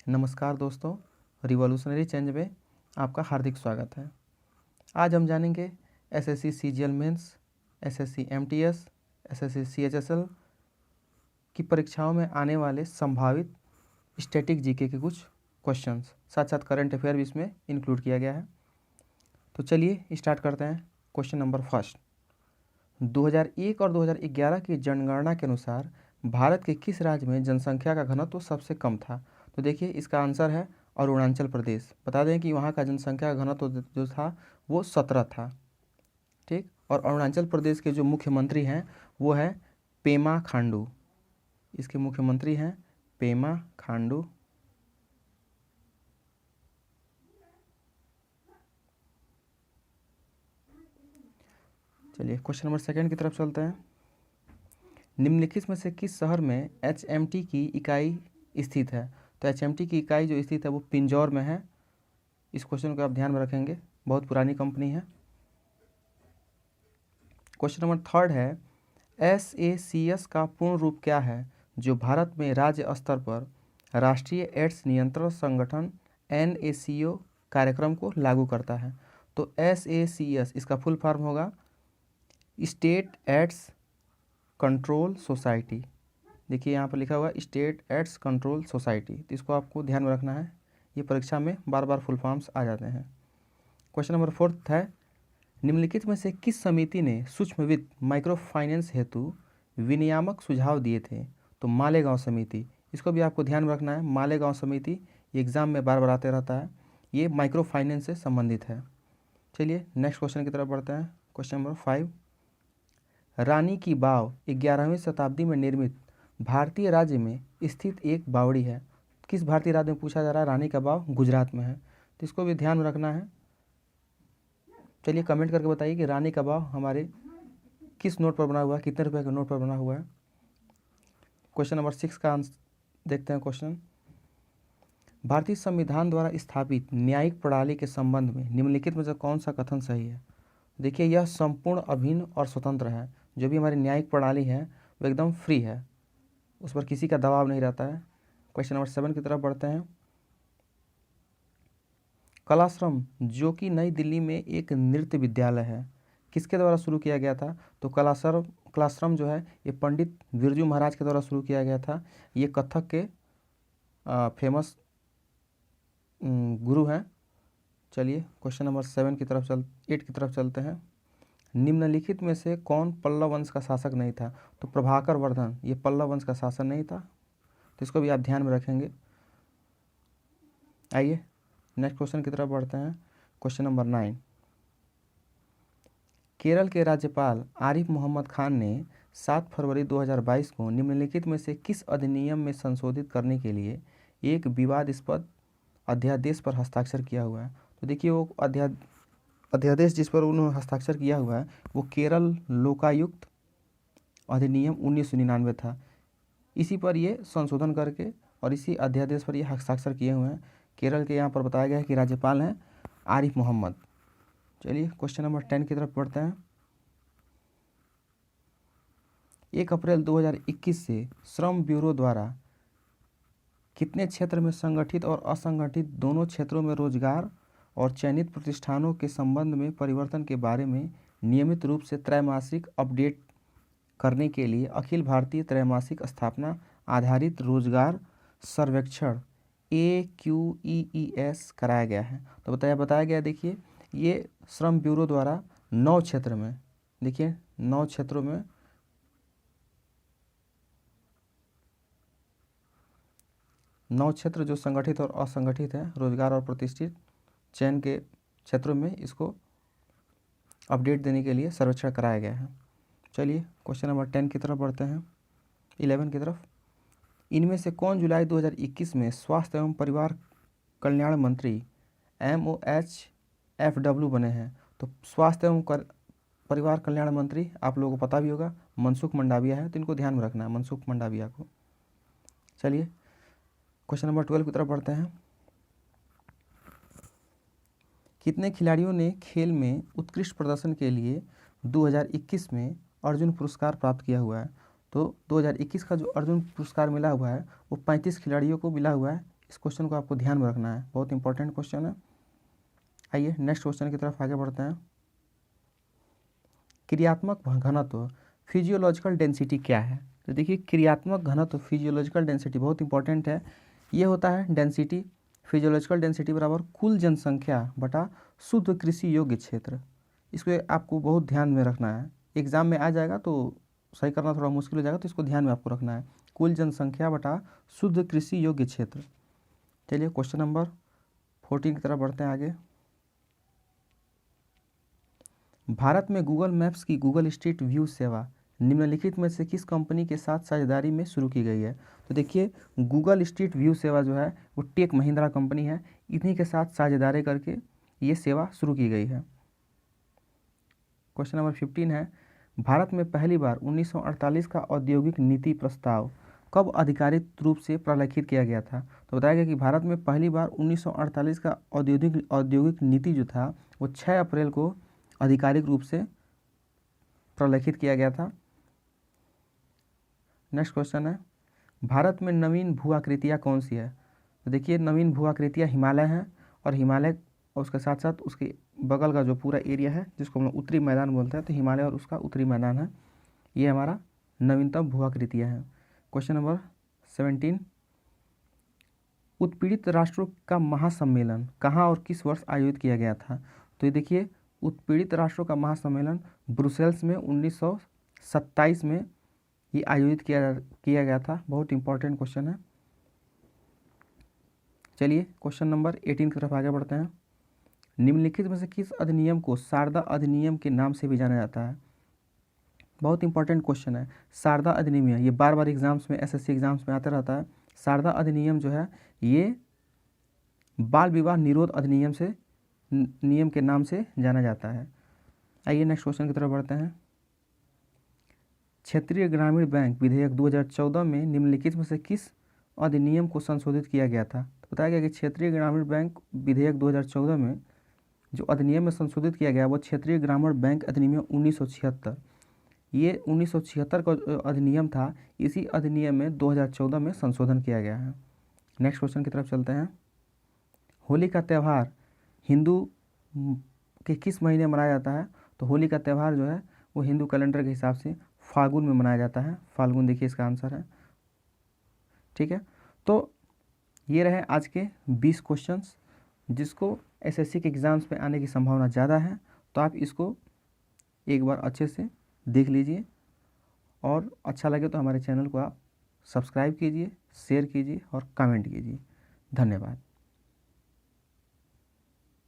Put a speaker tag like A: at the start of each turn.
A: नमस्कार दोस्तों, revolutionary change में आपका हार्दिक स्वागत है। आज हम जानेंगे SSC CGL mains, SSC MTS, SSC CHSL की परीक्षाओं में आने वाले संभावित स्टैटिक जीके के कुछ क्वेश्चंस, साथ साथ करंट अफेयर भी इसमें इंक्लूड किया गया है। तो चलिए स्टार्ट करते हैं। क्वेश्चन नंबर फर्स्ट, 2001 और 2011 की जनगणना के अनुसार भारत के किस राज्य में जनसंख्या का घनत्व सबसे कम था? तो देखिए इसका आंसर है अरुणाचल प्रदेश। बता दें कि वहाँ का जनसंख्या का घनत्व जो था वो 17 था। ठीक, और अरुणाचल प्रदेश के जो मुख्यमंत्री हैं वो है पेमा खांडू। इसके मुख्यमंत्री हैं पेमा खांडू। चलिए क्वेश्चन नंबर सेकंड की तरफ चलते हैं। निम्नलिखित में से किस शहर में एचएमटी की इकाई स्थित है? तो एचएमटी की इकाई जो स्थित है वो पिंजौर में है। इस क्वेश्चन को आप ध्यान में रखेंगे, बहुत पुरानी कंपनी है। क्वेश्चन नंबर थर्ड है, एसएसीएस का पूर्ण रूप क्या है जो भारत में राज्य स्तर पर राष्ट्रीय एड्स नियंत्रण संगठन एनएसीओ कार्यक्रम को लागू करता है? तो एसएसीएस इसका फुल फॉर्म होगा स्टेट एड्स कंट्रोल सोसाइटी। देखिए यहाँ पर लिखा हुआ है स्टेट एड्स कंट्रोल सोसाइटी, तो इसको आपको ध्यान में रखना है, ये परीक्षा में बार बार फुल फॉर्म्स आ जाते हैं। क्वेश्चन नंबर फोर्थ है, निम्नलिखित में से किस समिति ने सूक्ष्म वित्त माइक्रो फाइनेंस हेतु विनियामक सुझाव दिए थे? तो मालेगांव समिति। इसको भी आपको ध्यान में रखना है, मालेगांव समिति एग्जाम में बार बार आते रहता है, ये माइक्रो फाइनेंस से संबंधित है। चलिए नेक्स्ट क्वेश्चन की तरफ बढ़ते हैं। क्वेश्चन नंबर 5, रानी की बाव 11वीं शताब्दी में निर्मित भारतीय राज्य में स्थित एक बावड़ी है। किस भारतीय राज्य में पूछा जा रहा है? रानी का बाव गुजरात में है, तो इसको भी ध्यान में रखना है। चलिए कमेंट करके बताइए कि रानी का बाव हमारे किस नोट पर बना हुआ है, कितने रुपए के नोट पर बना हुआ है। क्वेश्चन नंबर 6 का आंसर देखते हैं। क्वेश्चन, भारतीय संविधान द्वारा स्थापित न्यायिक प्रणाली के संबंध में निम्नलिखित में से कौन सा कथन सही है? देखिए यह संपूर्ण, अभिन्न और स्वतंत्र है। जो भी हमारी न्यायिक प्रणाली है वो एकदम फ्री है, उस पर किसी का दबाव नहीं रहता है। क्वेश्चन नंबर 7 की तरफ बढ़ते हैं। कलाश्रम जो कि नई दिल्ली में एक नृत्य विद्यालय है, किसके द्वारा शुरू किया गया था? तो कलाश्रम जो है ये पंडित बिरजू महाराज के द्वारा शुरू किया गया था। ये कथक के फेमस गुरु हैं। चलिए क्वेश्चन नंबर 8 की तरफ चलते हैं। निम्नलिखित में से कौन पल्लव वंश का शासक नहीं था? तो प्रभाकर वर्धन ये पल्लव वंश का शासक नहीं था, तो इसको भी आप ध्यान में रखेंगे। आइए नेक्स्ट क्वेश्चन की तरफ बढ़ते हैं। क्वेश्चन नंबर 9, केरल के राज्यपाल आरिफ मोहम्मद खान ने 7 फरवरी 2022 को निम्नलिखित में से किस अधिनियम में संशोधित करने के लिए एक विवादास्पद अध्यादेश पर हस्ताक्षर किया हुआ है? तो देखिए वो अध्यादेश जिस पर उन्होंने हस्ताक्षर किया हुआ है वो केरल लोकायुक्त अधिनियम 1999 था। इसी पर ये संशोधन करके और इसी अध्यादेश पर ये हस्ताक्षर किए हुए हैं। केरल के यहाँ पर बताया गया है कि राज्यपाल हैं आरिफ मोहम्मद। चलिए क्वेश्चन नंबर 10 की तरफ बढ़ते हैं। 1 अप्रैल 2021 से श्रम ब्यूरो द्वारा कितने क्षेत्र में संगठित और असंगठित दोनों क्षेत्रों में रोजगार और चयनित प्रतिष्ठानों के संबंध में परिवर्तन के बारे में नियमित रूप से त्रैमासिक अपडेट करने के लिए अखिल भारतीय त्रैमासिक स्थापना आधारित रोजगार सर्वेक्षण AQEES कराया गया है? तो बताया गया, देखिए ये श्रम ब्यूरो द्वारा 9 क्षेत्र में, देखिए 9 क्षेत्रों में 9 क्षेत्र जो संगठित और असंगठित है रोजगार और प्रतिष्ठित चयन के क्षेत्रों में इसको अपडेट देने के लिए सर्वेक्षण कराया गया है। चलिए क्वेश्चन नंबर 10 की तरफ बढ़ते हैं, 11 की तरफ। इनमें से कौन जुलाई 2021 में स्वास्थ्य एवं परिवार कल्याण मंत्री MOHFW बने हैं? तो स्वास्थ्य एवं परिवार कल्याण मंत्री आप लोगों को पता भी होगा मनसुख मंडाविया है, तो इनको ध्यान में रखना है, मनसुख मंडाविया को। चलिए क्वेश्चन नंबर 12 की तरफ बढ़ते हैं। कितने खिलाड़ियों ने खेल में उत्कृष्ट प्रदर्शन के लिए 2021 में अर्जुन पुरस्कार प्राप्त किया हुआ है? तो 2021 का जो अर्जुन पुरस्कार मिला हुआ है वो 35 खिलाड़ियों को मिला हुआ है। इस क्वेश्चन को आपको ध्यान में रखना है, बहुत इंपॉर्टेंट क्वेश्चन है। आइए नेक्स्ट क्वेश्चन की तरफ आगे बढ़ते हैं। क्रियात्मक घनत्व फिजियोलॉजिकल डेंसिटी क्या है? तो देखिए क्रियात्मक घनत्व फिजियोलॉजिकल डेंसिटी बहुत इंपॉर्टेंट है। ये होता है डेंसिटी, फिजियोलॉजिकल डेंसिटी बराबर कुल जनसंख्या बटा शुद्ध कृषि योग्य क्षेत्र। इसको आपको बहुत ध्यान में रखना है, एग्जाम में आ जाएगा तो सही करना थोड़ा मुश्किल हो जाएगा, तो इसको ध्यान में आपको रखना है, कुल जनसंख्या बटा शुद्ध कृषि योग्य क्षेत्र। चलिए क्वेश्चन नंबर 14 की तरफ बढ़ते हैं आगे। भारत में गूगल मैप्स की गूगल स्ट्रीट व्यू सेवा निम्नलिखित में से किस कंपनी के साथ साझेदारी में शुरू की गई है? तो देखिए गूगल स्ट्रीट व्यू सेवा जो है वो टेक महिंद्रा कंपनी है, इन्हीं के साथ साझेदारी करके ये सेवा शुरू की गई है। क्वेश्चन नंबर 15 है, भारत में पहली बार 1948 का औद्योगिक नीति प्रस्ताव कब आधिकारिक रूप से प्रलेखित किया गया था? तो बताया गया कि भारत में पहली बार 1948 का औद्योगिक नीति जो था वो 6 अप्रैल को आधिकारिक रूप से प्रलेखित किया गया था। नेक्स्ट क्वेश्चन है, भारत में नवीन भू आकृतियाँ कौन सी है? तो देखिए नवीन भू आकृतियाँ हिमालय हैं, और हिमालय और उसके साथ साथ उसके बगल का जो पूरा एरिया है जिसको हम लोग उत्तरी मैदान बोलते हैं, तो हिमालय और उसका उत्तरी मैदान है, ये हमारा नवीनतम भू आकृतियाँ हैं। क्वेश्चन नंबर 17, उत्पीड़ित राष्ट्रों का महासम्मेलन कहाँ और किस वर्ष आयोजित किया गया था? तो ये देखिए उत्पीड़ित राष्ट्रों का महासम्मेलन ब्रुसेल्स में 1927 में ये आयोजित किया गया था। बहुत इंपॉर्टेंट क्वेश्चन है। चलिए क्वेश्चन नंबर 18 की तरफ आगे बढ़ते हैं। निम्नलिखित में से किस अधिनियम को शारदा अधिनियम के नाम से भी जाना जाता है? बहुत इंपॉर्टेंट क्वेश्चन है। शारदा अधिनियम, ये बार बार एग्जाम्स में, एसएससी एग्जाम्स में आता रहता है। शारदा अधिनियम जो है ये बाल विवाह निरोध अधिनियम से नियम के नाम से जाना जाता है। आइए नेक्स्ट क्वेश्चन की तरफ बढ़ते हैं। क्षेत्रीय ग्रामीण बैंक विधेयक 2014 में निम्नलिखित में से किस अधिनियम को संशोधित किया गया था? तो बताया गया कि क्षेत्रीय ग्रामीण बैंक विधेयक 2014 में जो अधिनियम में संशोधित किया गया वो क्षेत्रीय ग्रामीण बैंक अधिनियम 1976। ये 1976 का अधिनियम था, इसी अधिनियम में 2014 में संशोधन किया गया है। नेक्स्ट क्वेश्चन की तरफ चलते हैं। होली का त्यौहार हिंदू के किस महीने मनाया जाता है? तो होली का त्यौहार जो है वो हिंदू कैलेंडर के हिसाब से फाल्गुन में मनाया जाता है। फाल्गुन देखिए इसका आंसर है। ठीक है, तो ये रहे आज के 20 क्वेश्चंस जिसको एसएससी के एग्ज़ाम्स में आने की संभावना ज़्यादा है, तो आप इसको एक बार अच्छे से देख लीजिए, और अच्छा लगे तो हमारे चैनल को आप सब्सक्राइब कीजिए, शेयर कीजिए और कमेंट कीजिए। धन्यवाद।